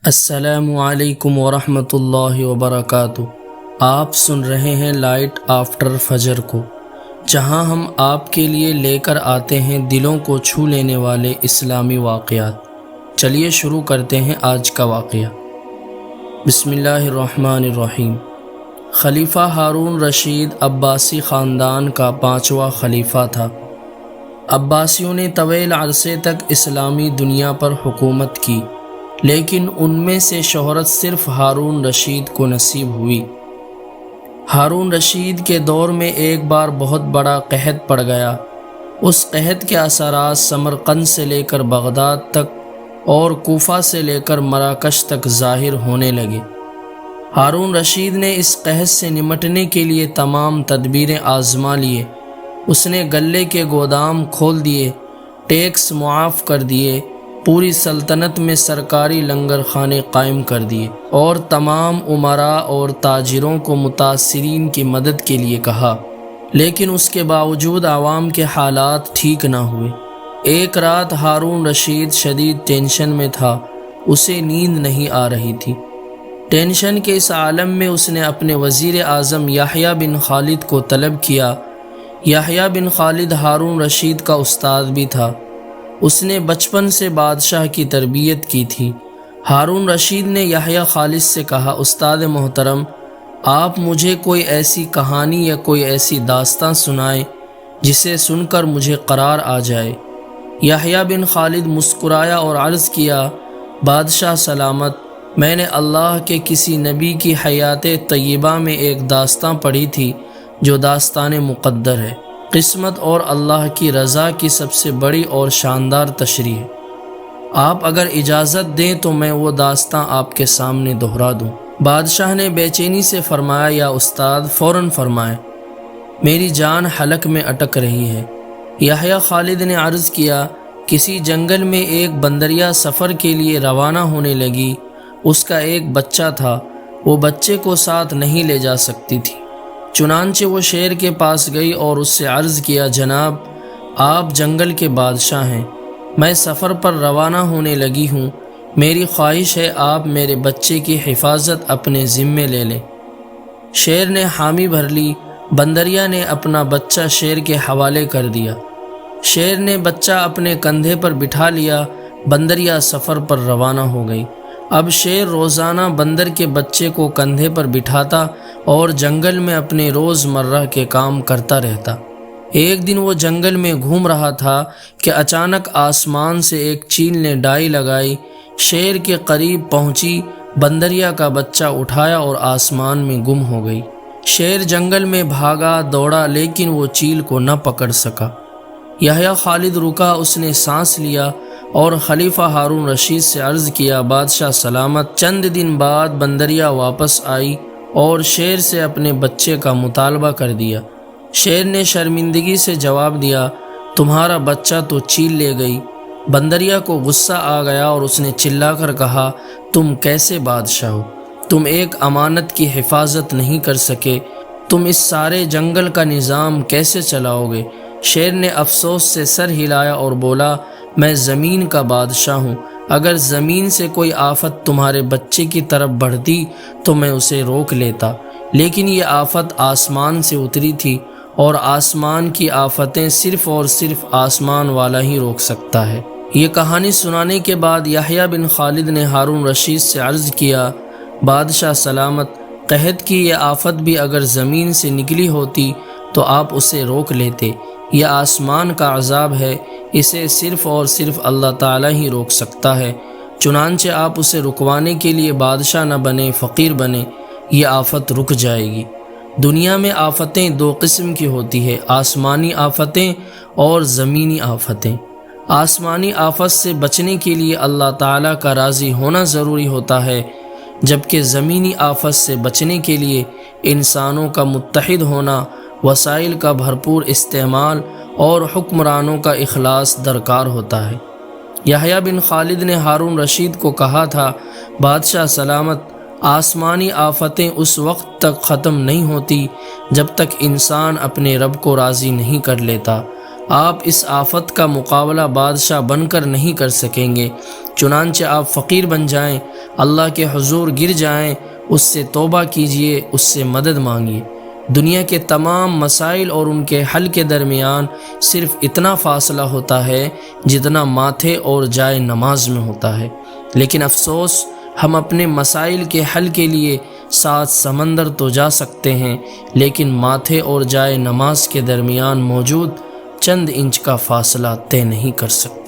السلام علیکم ورحمۃ اللہ وبرکاتہ۔ آپ سن رہے ہیں لائٹ آفٹر فجر کو، جہاں ہم آپ کے لیے لے کر آتے ہیں دلوں کو چھو لینے والے اسلامی واقعات۔ چلیے شروع کرتے ہیں آج کا واقعہ۔ بسم اللہ الرحمن الرحیم۔ خلیفہ ہارون رشید عباسی خاندان کا 5واں خلیفہ تھا۔ عباسیوں نے طویل عرصے تک اسلامی دنیا پر حکومت کی، لیکن ان میں سے شہرت صرف ہارون رشید کو نصیب ہوئی۔ ہارون رشید کے دور میں ایک بار بہت بڑا قحط پڑ گیا۔ اس قحط کے اثرات سمرقند سے لے کر بغداد تک اور کوفہ سے لے کر مراکش تک ظاہر ہونے لگے۔ ہارون رشید نے اس قحط سے نمٹنے کے لیے تمام تدبیریں آزما لیے۔ اس نے غلے کے گودام کھول دیے، ٹیکس معاف کر دیے، پوری سلطنت میں سرکاری لنگر خانے قائم کر دیے اور تمام امراء اور تاجروں کو متاثرین کی مدد کے لیے کہا، لیکن اس کے باوجود عوام کے حالات ٹھیک نہ ہوئے۔ ایک رات ہارون رشید شدید ٹینشن میں تھا، اسے نیند نہیں آ رہی تھی۔ ٹینشن کے اس عالم میں اس نے اپنے وزیر اعظم یحییٰ بن خالد کو طلب کیا۔ یحییٰ بن خالد ہارون رشید کا استاد بھی تھا، اس نے بچپن سے بادشاہ کی تربیت کی تھی۔ ہارون رشید نے یحییٰ خالد سے کہا، استاد محترم، آپ مجھے کوئی ایسی کہانی یا کوئی ایسی داستان سنائیں جسے سن کر مجھے قرار آ جائے۔ یحییٰ بن خالد مسکرایا اور عرض کیا، بادشاہ سلامت، میں نے اللہ کے کسی نبی کی حیات طیبہ میں ایک داستان پڑھی تھی جو داستان مقدر ہے، قسمت اور اللہ کی رضا کی سب سے بڑی اور شاندار تشریح ہے۔ آپ اگر اجازت دیں تو میں وہ داستان آپ کے سامنے دہرا دوں۔ بادشاہ نے بے چینی سے فرمایا، یا استاد فوراً فرمائیں، میری جان حلق میں اٹک رہی ہے۔ یحییٰ خالد نے عرض کیا، کسی جنگل میں ایک بندریا سفر کے لیے روانہ ہونے لگی۔ اس کا ایک بچہ تھا، وہ بچے کو ساتھ نہیں لے جا سکتی تھی۔ چنانچہ وہ شیر کے پاس گئی اور اس سے عرض کیا، جناب، آپ جنگل کے بادشاہ ہیں، میں سفر پر روانہ ہونے لگی ہوں، میری خواہش ہے آپ میرے بچے کی حفاظت اپنے ذمے لے لیں۔ شیر نے حامی بھر لی۔ بندریا نے اپنا بچہ شیر کے حوالے کر دیا۔ شیر نے بچہ اپنے کندھے پر بٹھا لیا۔ بندریا سفر پر روانہ ہو گئی۔ اب شیر روزانہ بندر کے بچے کو کندھے پر بٹھاتا اور جنگل میں اپنے روزمرہ کے کام کرتا رہتا۔ ایک دن وہ جنگل میں گھوم رہا تھا کہ اچانک آسمان سے ایک چیل نے ڈائی لگائی، شیر کے قریب پہنچی، بندریا کا بچہ اٹھایا اور آسمان میں گم ہو گئی۔ شیر جنگل میں بھاگا دوڑا، لیکن وہ چیل کو نہ پکڑ سکا۔ یحییٰ خالد رکا، اس نے سانس لیا اور خلیفہ ہارون رشید سے عرض کیا، بادشاہ سلامت۔ چند دن بعد بندریا واپس آئی اور شیر سے اپنے بچے کا مطالبہ کر دیا۔ شیر نے شرمندگی سے جواب دیا، تمہارا بچہ تو چیل لے گئی۔ بندریا کو غصہ آ گیا اور اس نے چلا کر کہا، تم کیسے بادشاہ ہو؟ تم ایک امانت کی حفاظت نہیں کر سکے، تم اس سارے جنگل کا نظام کیسے چلاؤ گے؟ شیر نے افسوس سے سر ہلایا اور بولا، میں زمین کا بادشاہ ہوں، اگر زمین سے کوئی آفت تمہارے بچے کی طرف بڑھتی تو میں اسے روک لیتا، لیکن یہ آفت آسمان سے اتری تھی اور آسمان کی آفتیں صرف اور صرف آسمان والا ہی روک سکتا ہے۔ یہ کہانی سنانے کے بعد یحییٰ بن خالد نے ہارون رشید سے عرض کیا، بادشاہ سلامت، قحط کی یہ آفت بھی اگر زمین سے نکلی ہوتی تو آپ اسے روک لیتے، یہ آسمان کا عذاب ہے، اسے صرف اور صرف اللہ تعالیٰ ہی روک سکتا ہے، چنانچہ آپ اسے رکوانے کے لیے بادشاہ نہ بنے، فقیر بنے، یہ آفت رک جائے گی۔ دنیا میں آفتیں دو قسم کی ہوتی ہے، آسمانی آفتیں اور زمینی آفتیں۔ آسمانی آفت سے بچنے کے لیے اللہ تعالیٰ کا راضی ہونا ضروری ہوتا ہے، جبکہ زمینی آفت سے بچنے کے لیے انسانوں کا متحد ہونا، وسائل کا بھرپور استعمال اور حکمرانوں کا اخلاص درکار ہوتا ہے۔ یحییٰ بن خالد نے ہارون رشید کو کہا تھا، بادشاہ سلامت، آسمانی آفتیں اس وقت تک ختم نہیں ہوتی جب تک انسان اپنے رب کو راضی نہیں کر لیتا۔ آپ اس آفت کا مقابلہ بادشاہ بن کر نہیں کر سکیں گے، چنانچہ آپ فقیر بن جائیں، اللہ کے حضور گر جائیں، اس سے توبہ کیجئے، اس سے مدد مانگیے۔ دنیا کے تمام مسائل اور ان کے حل کے درمیان صرف اتنا فاصلہ ہوتا ہے جتنا ماتھے اور جائے نماز میں ہوتا ہے، لیکن افسوس ہم اپنے مسائل کے حل کے لیے 7 سمندر تو جا سکتے ہیں، لیکن ماتھے اور جائے نماز کے درمیان موجود چند انچ کا فاصلہ طے نہیں کر سکتے۔